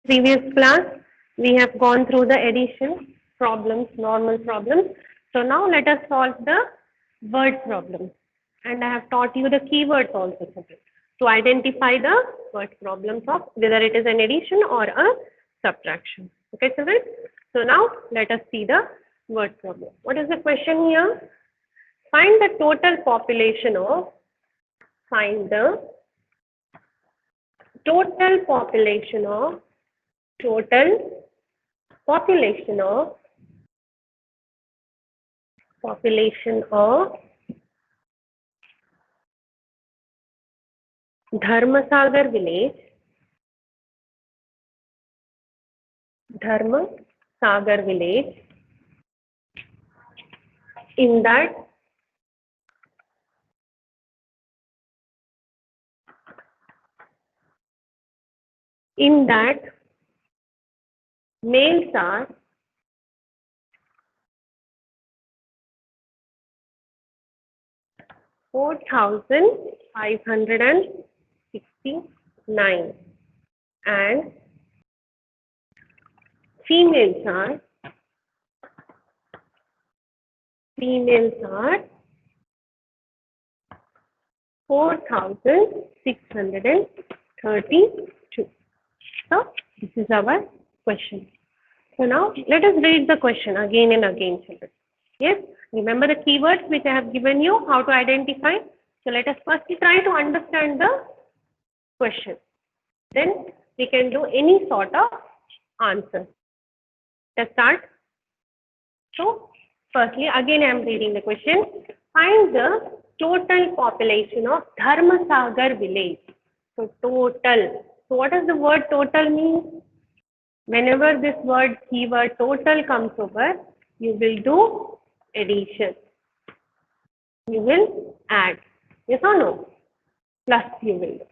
Previous class, we have gone through the addition problems, normal problems. So now let us solve the word problem. And I have taught you the keywords also to identify the word problems of whether it is an addition or a subtraction. Okay, children? So now let us see the word problem. What is the question here? Find the total population of, find the total population of, total population of Dharmasagar village, Dharmasagar village, in that males are 4,569 and females are 4,632. So this is our question. So now let us read the question again and again, children. Yes, remember the keywords which I have given you, how to identify. So let us first try to understand the question. Then we can do any sort of answer. Let's start. So firstly, again I am reading the question. Find the total population of Dharmasagar village. So total. So what does the word total mean? Whenever this word keyword total comes over, you will do addition. You will add. Yes or no? Plus you will do.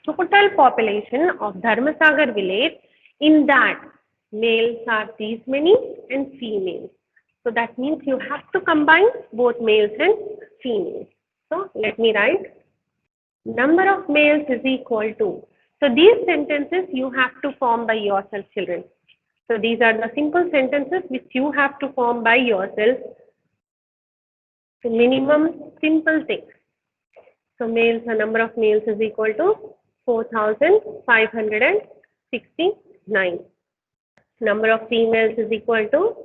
Total population of Dharmasagar village, in that males are these many and females. So that means you have to combine both males and females. So let me write. Number of males is equal to. So these sentences you have to form by yourself, children. So these are the simple sentences which you have to form by yourself. So minimum simple things. So males, the number of males is equal to 4,569. Number of females is equal to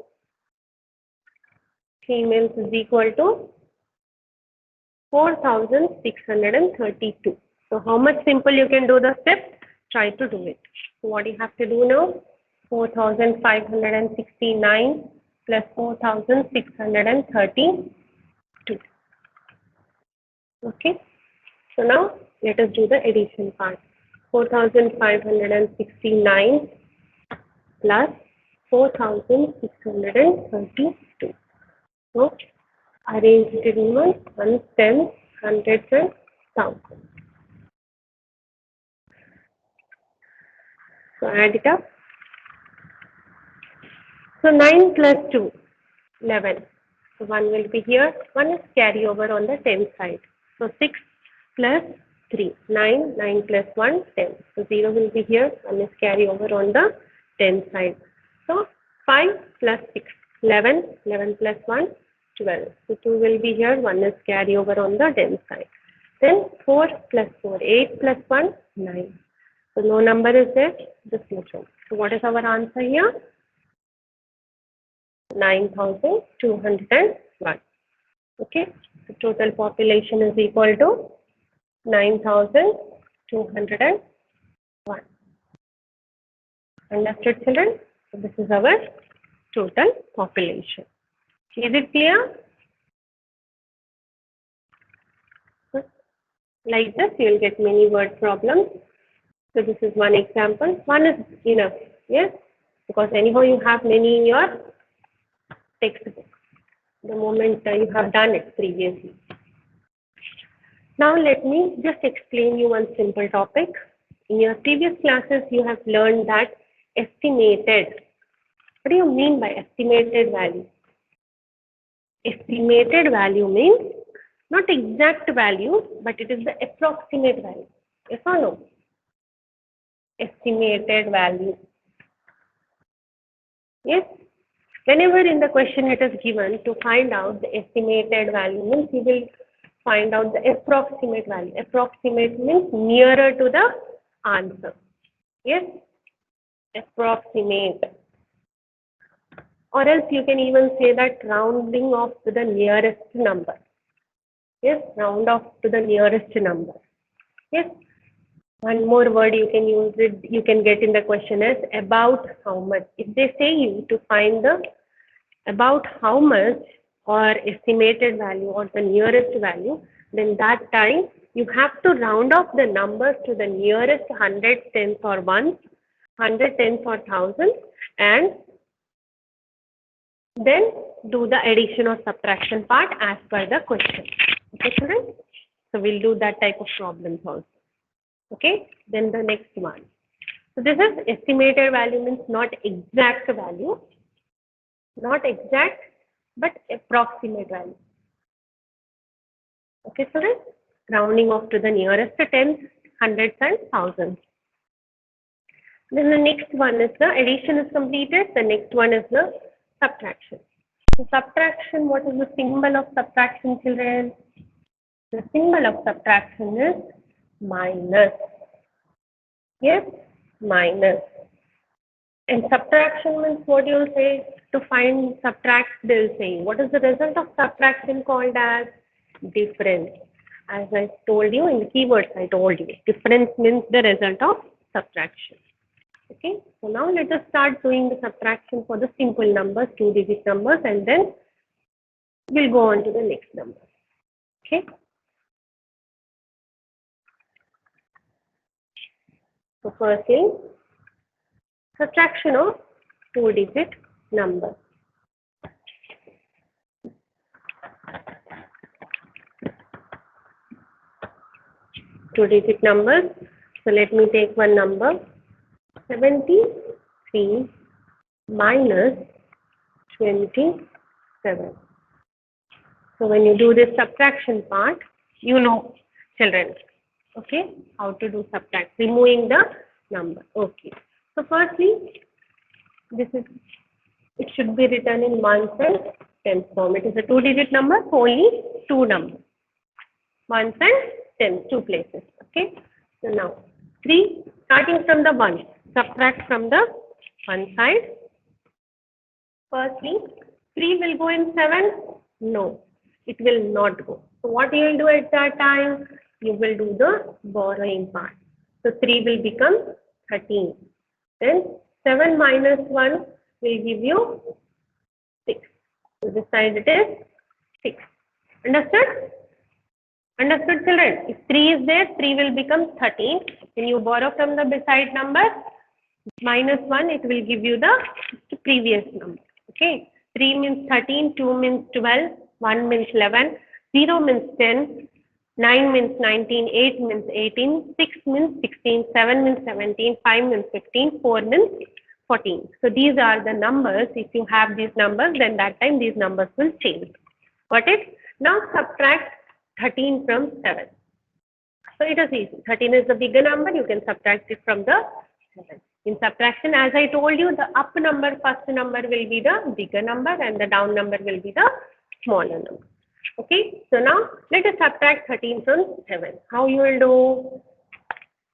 4,632. So how much simple you can do the step? Try to do it. So what you have to do now? 4,569 plus 4,632. Okay. So now let us do the addition part. 4,569 plus 4,632. So arrange it in ones, tens, hundreds and thousands. So add it up. So 9 plus 2, 11. So 1 will be here. 1 is carry over on the 10 side. So 6 plus 3, 9, 9 plus 1, 10. So 0 will be here. 1 is carry over on the 10 side. So 5 plus 6, 11, 11 plus 1, 12. So 2 will be here. 1 is carry over on the 10 side. Then 4 plus 4, 8 plus 1, 9. So no number is there. Just no choice. So what is our answer here? 9,201. Okay. The total population is equal to 9,201. Understood, children? So this is our total population. Is it clear? Like this, you will get many word problems. So this is one example. One is enough, yes? Because anyhow you have many in your textbook. The moment you have done it previously. Now let me just explain you one simple topic. In your previous classes, you have learned that estimated. What do you mean by estimated value? Estimated value means not exact value, but it is the approximate value. Yes or no? estimated value. Yes. Whenever in the question it is given to find out the estimated value, means you will find out the approximate value. Approximate means nearer to the answer. Yes, approximate. Or else you can even say that rounding off to the nearest number. Yes, round off to the nearest number. Yes, one more word you can use it, you can get in the question is about how much. If they say you to find the about how much or estimated value or the nearest value, then that time you have to round off the numbers to the nearest hundreds, tens or ones, hundred, tens or thousands, and then do the addition or subtraction part as per the question. Okay, children? So we'll do that type of problems also. Okay, then the next one. So this is estimated value, means not exact value, not exact, but approximate value. Okay, children? Rounding off to the nearest tens, hundreds and thousands. Then the next one is the addition is completed. The next one is the subtraction. So subtraction, what is the symbol of subtraction, children? The symbol of subtraction is minus. Yes, minus. And subtraction means what you will say to find subtract, they will say what is the result of subtraction called as difference. As I told you in the keywords, I told you difference means the result of subtraction. Okay, so now let us start doing the subtraction for the simple numbers, 2-digit numbers, and then we'll go on to the next number. Okay. So firstly, subtraction of 2-digit numbers. Two-digit numbers. So let me take one number. 73 minus 27. So when you do this subtraction part, you know, children, okay, how to do subtract, removing the number. Okay. So firstly, this is, it should be written in ones and tens form. It is a 2-digit number, so only two numbers. Ones and tens, two places. Okay. So now 3, starting from the 1, subtract from the one side. Firstly, 3 will go in 7? No, it will not go. So what you will do at that time? You will do the borrowing part. So 3 will become 13. Then 7 minus 1 will give you 6. So this side it is 6. Understood? Understood, children? If 3 is there, 3 will become 13. When you borrow from the beside number, minus 1, it will give you the previous number. Okay. 3 means 13, 2 means 12, 1 means 11, 0 means 10, 9 means 19, 8 means 18, 6 means 16, 7 means 17, 5 means 15, 4 means 14. So these are the numbers. If you have these numbers, then that time these numbers will change. Got it? Now subtract 13 from 7. So it is easy. 13 is the bigger number. You can subtract it from the 7. In subtraction, as I told you, the up number, first number will be the bigger number and the down number will be the smaller number. Okay, so now let us subtract 13 from 7. How you will do?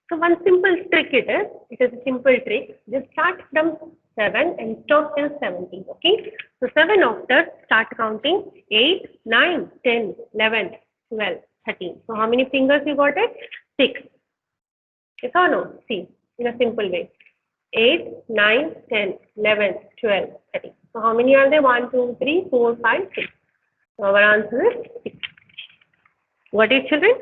So one simple trick it is a simple trick. Just start from 7 and stop till 17. Okay, so 7 after, start counting 8, 9, 10, 11, 12, 13. So how many fingers you got it? 6. Yes or no? See, in a simple way. 8, 9, 10, 11, 12, 13. So how many are there? 1, 2, 3, 4, 5, 6. So our answer is 6. Got it, children?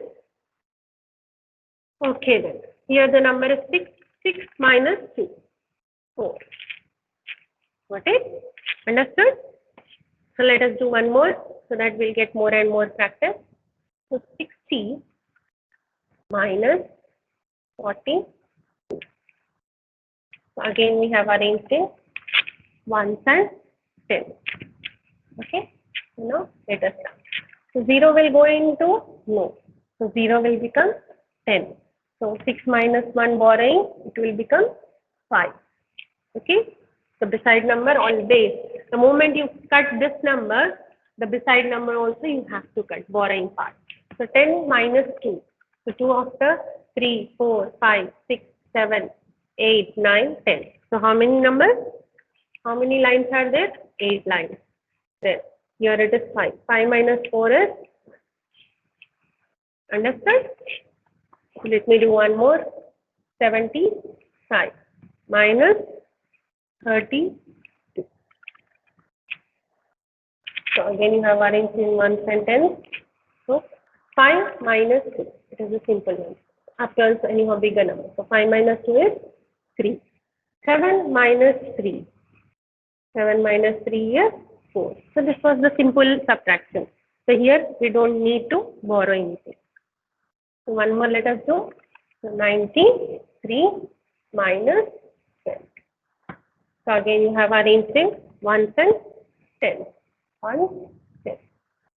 Okay then. Here the number is 6. 6 minus 2. 4. Got it? Understood? So let us do one more so that we'll get more and more practice. So 60 minus 40. So again we have arranged in ones and tens. Okay. So now let us start. So 0 will go into no. So 0 will become 10. So 6 minus 1 borrowing, it will become 5. Okay. The beside number always, the moment you cut this number, the beside number also you have to cut, borrowing part. So 10 minus 2. So 2 after 3, 4, 5, 6, 7, 8, 9, 10. So how many numbers? How many lines are there? 8 lines. Then here it is 5. 5 minus 4 is, understood? So let me do one more. 75 minus 32. So again you have arranged in one sentence. So 5 minus 2. It is a simple one. After anyhow bigger number. So 5 minus 2 is 3. 7 minus 3. 7 minus 3 is 4. So this was the simple subtraction. So here we don't need to borrow anything. So one more let us do. So 93 minus 10. So again you have arranged in ones and tens. 1, 10.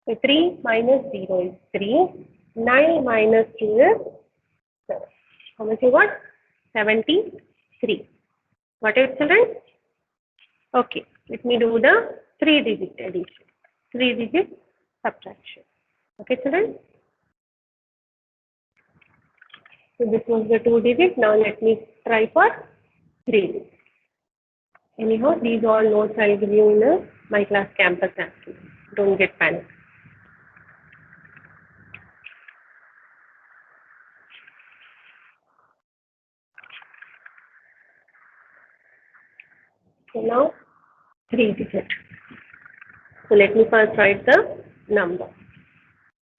So 3 minus 0 is 3. 9 minus 2 is 7. How much you got? 73. Got it, children? Okay. Let me do the 3-digit addition. 3-digit subtraction. Okay, children? So this was the 2-digit. Now let me try for 3-digit. Anyhow, these all notes I'll give you in my class campus activity. Don't get panicked. So now 3-digit. So let me first write the number.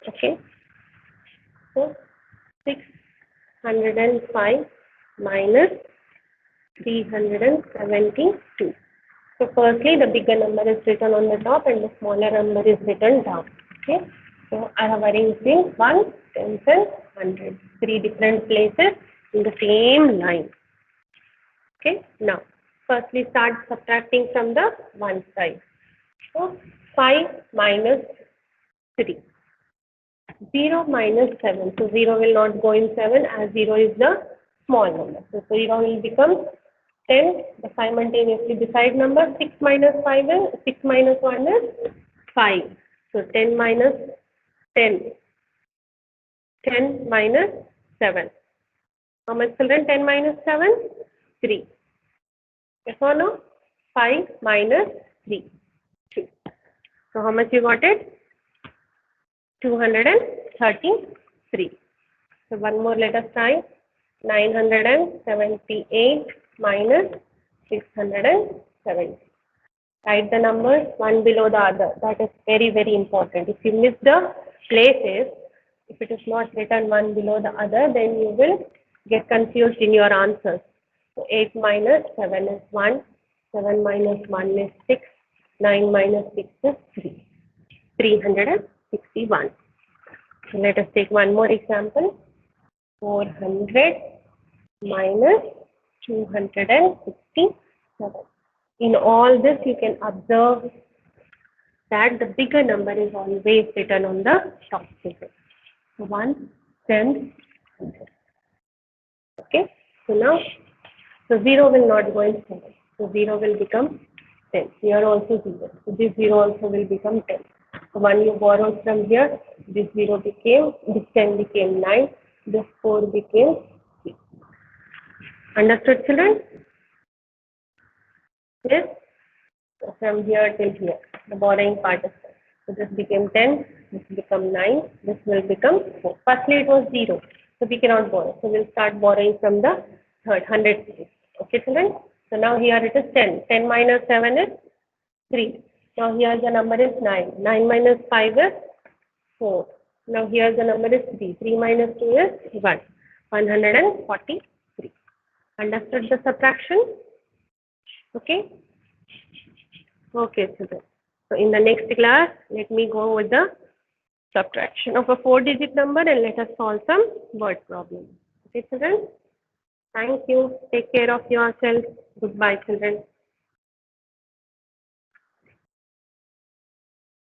Okay. So 605 minus 372. So firstly, the bigger number is written on the top and the smaller number is written down. Okay. So I have arranged in 1, 10, and 100. 3 different places in the same line. Okay. Now, firstly start subtracting from the one side. So 5 minus 3. 0 minus 7. So 0 will not go in 7 as 0 is the small number. So 0 will become 10. The simultaneously beside number 6 minus 5 is 6 minus 1 is 5. So 10 minus 10. 10 minus 7. How much, children? 10 minus 7? 3. Yes or no? 5 minus 3. 2. So how much you got it? 233. So one more let us try. 978 minus 670. Write the numbers one below the other. That is very, very important. If you miss the places, if it is not written one below the other, then you will get confused in your answers. So 8 minus 7 is 1. 7 minus 1 is 6. 9 minus 6 is 3. 361. So let us take one more example. 400 minus 267. In all this, you can observe that the bigger number is always written on the top figure. So 1, 10, 100. Okay. So now, so 0 will not go in 7. So 0 will become 10. Here also 0. So this 0 also will become 10. So when you borrowed from here, this 0 became, this 10 became 9, this 4 became 6. Understood, children? Yes? So from here till here, the borrowing part is there. So this became 10, this become 9, this will become 4. Firstly it was 0, so we cannot borrow. So we'll start borrowing from the third, 100 place. Okay, children? So now here it is 10. 10 minus 7 is 3. Now here the number is 9. 9 minus 5 is 4. Now here the number is 3. 3 minus 2 is 1. 143. Understood the subtraction? Okay? Okay, children. So in the next class, let me go with the subtraction of a 4-digit number and let us solve some word problems. Okay, children? Thank you. Take care of yourself. Goodbye, children.